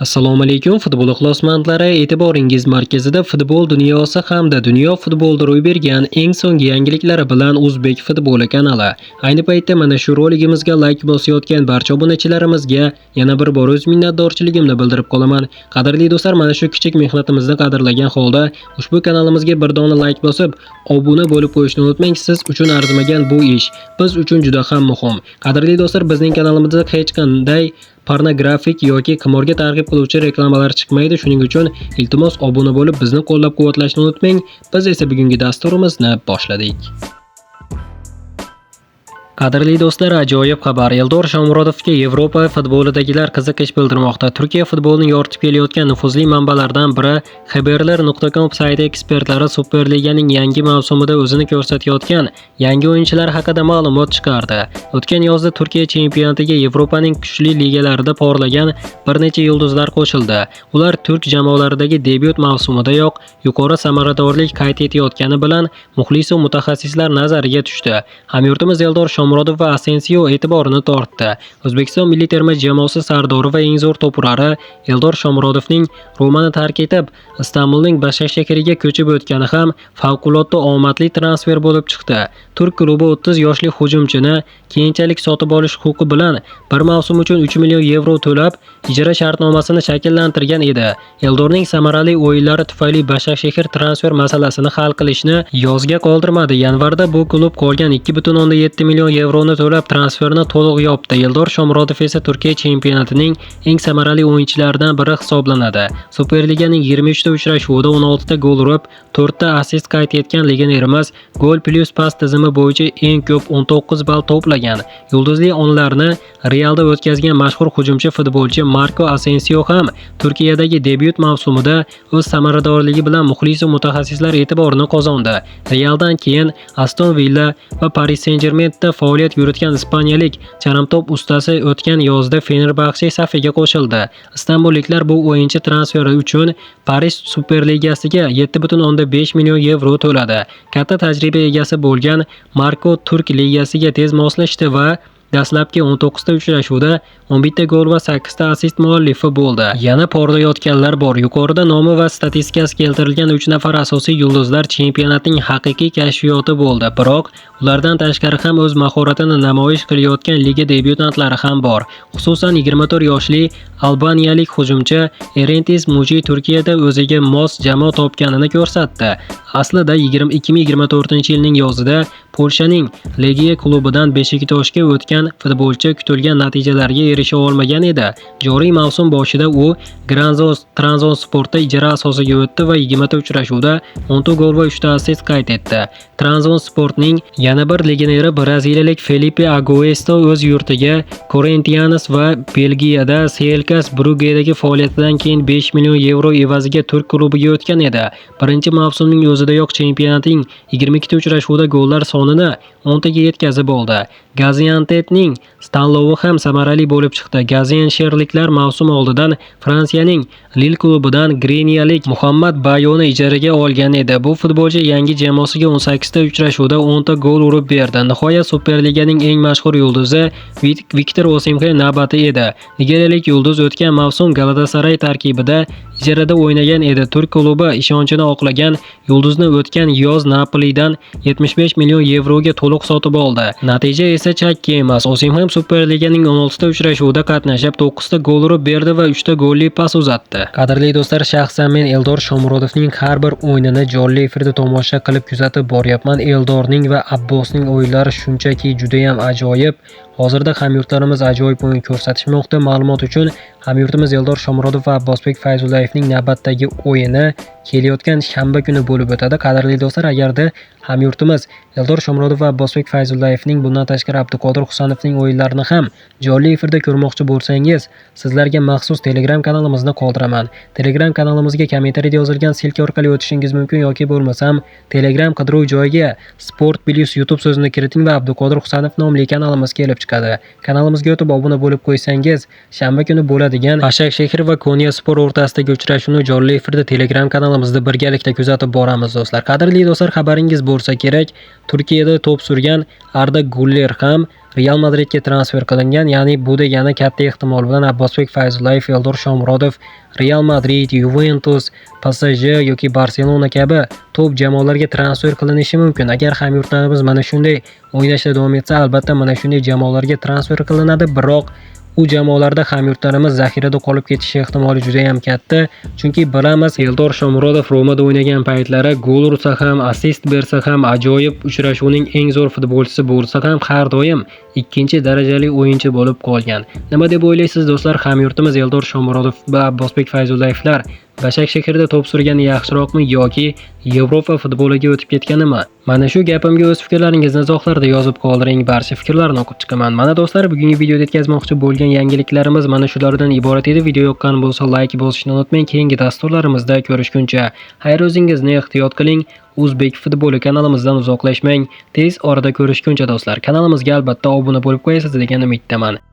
Assalomu alaykum futbol ixlosmandlari, e'tiboringiz markazida futbol dunyosi hamda dunyo futbolida ro'y bergan eng so'nggi yangiliklar bilan O'zbek futboli kanali. Ayni paytda mana shu roligimizga like bosayotgan barcha obunachilarimizga yana bir bor o'z minnatdorchiligimni bildirib qolaman. Qadrli do'stlar, mana shu kichik mehnatimizni qadrlagan holda ushbu kanalimizga bir dona like bosib, obuna bo'lib qo'yishni unutmang. Siz uchun arzimagan bu ish biz uchun juda ham muhim. Qadrli do'stlar, bizning kanalimizda hech qanday pornografik yoki qimorga targ'ib qiluvchi reklamalar chiqmaydi. Shuning uchun iltimos obuna bo'lib bizni qo'llab-quvvatlashni unutmang. Biz esa bugungi dasturimizni boshladik. Qadrli do'stlar, ajoyib xabar. Eldor Shomurodovga Yevropa futbolidagilar qiziqish bildirmoqda. Turkiya futbolini yoritib kelayotgan nufuzli manbalardan biri Haberler.com sayti ekspertlari Superliganing yangi mavsumida o'zini ko'rsatayotgan yangi o'yinchilar haqida ma'lumot chiqardi. O'tgan yozda Turkiya chempionatiga Yevropaning kuchli ligalarida porlagan bir necha yulduzlar qo'shildi. Ular turk jamoalaridagi debyut mavsumidayoq yuqori samaradorlik qayd etayotgani bilan muxlis va mutaxassislar nazariga tushdi. Hamyurtimiz Eldor Shomurodov va Asensio e'tiborini tortdi. O'zbekiston milliy terma jamoasi sardori va eng zo'r to'purari Eldor Shomurodovning Romani tark etib, Istanbulning Başakşehirga ko'chib o'tgani ham favqulodda omadli transfer bo'lib chiqdi. Turk klubi 30 yoshli hujumchini keyinchalik sotib olish huquqi bilan bir mavsum uchun 3 million yevro to'lab, ijara shartnomasini shakllantirgan edi. Eldorning samarali o'yinlari tufayli Başakşehir transfer masalasini hal qilishni yozga qoldirmadi. Yanvarda bu klub qolgan 2,7 million yevroni to'lab transferni to'liq yopdi. Eldor Shomurodov esa Turkiya chempionatining eng samarali o'yinchilaridan biri hisoblanadi. Superliganing 23 ta uchrashuvida 16 ta gol urib, 4 ta assist qayd etgan legionerimiz gol plus pas tizimi bo'yicha eng ko'p 19 ball to'plagan. Yulduzli onlarni Realda o'tkazgan mashhur hujumchi futbolchi Marco Asensio ham Turkiyadagi debyut mavsumida o'z samaradorligi bilan muxlis va mutaxassislar e'tiborini qozondi. Realdan keyin Aston Villa va Paris Saint-Germainda faoliyat yuritgan ispaniyalik charamtop ustasi o'tgan yozda Fenerbahçe safiga qo'shildi. Istanbulliklar bu o'yinchi transferi uchun Paris Superligasiga 7,5 million yevro to'ladi. Katta tajriba egasi bo'lgan Marco Turk ligasiga tez moslashdi va dastlabki 19 ta uchrashuvda 11 ta gol va 8 ta assist muallifi bo'ldi. Yana porlayotganlar bor. Yuqorida nomi va statistikasi keltirilgan 3 nafar asosiy yulduzlar chempionatning haqiqiy kashfiyoti bo'ldi. Biroq ulardan tashqari ham o'z mahoratini namoyish qilayotgan liga debyutantlari ham bor. Xususan 24 yoshli albaniyalik hujumchi Erentis Muci Turkiyada o'ziga mos jamoa topganini ko'rsatdi. Aslida 2024-yilning yozida Polshaning Legia klubidan Beshiktoshga o'tgan futbolchi kutilgan natijalarga erisha olmagan edi. Joriy mavsum boshida u Trabzonsportda ijara asosiga o'tdi va 20 ta uchrashuvda 10 gol va 3 ta assist qayd etdi. Trabzonsportning yana bir legioneri braziliyalik Felipe Aguesto o'z yurtiga Corinthians va Belgiyada Selkas Brugedagi faoliyatidan keyin 5 million yevro evaziga turk klubiga o'tgan edi. Birinchi mavsumning o'zidayoq chempionatning 22 ta uchrashuvda gollar sonini 10 taga yetkazib oldi. Gaziantepning tanlovi ham samarali bo'lib chiqdi. Gaziantepliklar mavsum oldidan Fransiyaning Lille klubidan greniyalik Muhammad Bayoni ijaraga olgan edi. Bu futbolchi yangi jamoasiga 18 ta uchrashuvda 10 ta gol urib berdi. Nihoyat Superliganing eng mashhur yulduzi Viktor Osimhen navbati edi. Nigeriyalik yulduz o'tgan mavsum Galatasaray tarkibida ijarada o'ynagan edi. Turk klubi ishonchini oqlagan yulduzni o'tgan yoz Napolidan 75 million yevroga to'liq sotib oldi. Natija esa chakki emas. Osimhen Superliganing 16 ta uchrashuvida qatnashib 9 ta gol urib berdi va 3 ta golli pas uzatdi. Qadrli do'stlar, shaxsan men Eldor Shomurodovning har bir o'yinini jonli efirda tomosha qilib kuzatib boryapman. Eldorning va Abbosning o'yinlari shunchaki juda ham ajoyib. Hozirda hamyurtlarimiz ajoyib o'yin ko'rsatishmoqda. Ma'lumot uchun hamyurtimiz Eldor Shomurodov va Abbosbek Fayzullayevning navbatdagi o'yini kelayotgan shanba kuni bo'lib o'tadi. Qadrli do'stlar, agarda hamyurtimiz Eldor Shomurodov va Abbosbek Fayzullayevning bundan tashqari Abduqodir Husanovning o'yinlarini ham jonli efirda ko'rmoqchi bo'lsangiz, sizlarga maxsus Telegram kanalimizni qoldiraman. Telegram kanalimizga kommentariyada yozilgan silka orqali o'tishingiz mumkin yoki bo'lmasam Telegram qidiruv joyiga Sport Plus YouTube so'zini kiriting va Abduqodir Husanov nomli kanalimiz kelib chiqadi. chiqadi. Kanalimizga o'tib obuna bo'lib qo'ysangiz, shanba kuni bo'ladigan Başakşehir va Konyaspor o'rtasidagi uchrashuvni jonli efirda Telegram kanalimizda birgalikda kuzatib boramiz do'stlar. Qadrli do'stlar, xabaringiz bo'lsa kerak, Turkiyada to'p surgan Arda Güler ham Real Madridga transfer qilingan, ya'ni bu degani katta ehtimol bilan Abbosbek Fayzullayev, Eldor Shomurodov Real Madrid, Juventus, PSG yoki Barselona kabi top jamoalarga transfer qilinishi mumkin. Agar hamyurtlarimiz mana shunday o'ynashda davom etsa, albatta mana shunday jamoalarga transfer qilinadi, biroq u jamoalarda hamyurtlarimiz zaxirada qolib ketishi ehtimoli juda ham katta. Chunki bilamiz, Eldor Shomurodov Romada o'ynagan paytlari gol ursa ham, assist bersa ham, ajoyib uchrashuvning eng zo'r futbolchisi bo'lsa ham har doim ikkinchi darajali o'yinchi bo'lib qolgan. Nima deb o'ylaysiz do'stlar, hamyurtimiz Eldor Shomurodov va Abbosbek Fayzullayevlar Başakşehirda to'p surgani yaxshiroqmi yoki Yevropa futboliga o'tib ketganimi? Mana shu gapimga o'z fikrlaringizni izohlarda yozib qoldiring. Barcha fikrlarni o'qib chiqaman. Mana do'stlar, bugungi videoda yetkazmoqchi bo'lgan yangiliklarimiz mana shulardan iborat edi. Video yoqqan bo'lsa like bosishni unutmang. Keyingi dasturlarimizda ko'rishguncha xayr, o'zingizni ehtiyot qiling. O'zbek futboli kanalimizdan uzoqlashmang. Tez orada ko'rishguncha do'stlar, kanalimizga albatta obuna bo'lib qo'yasiz degan umiddaman.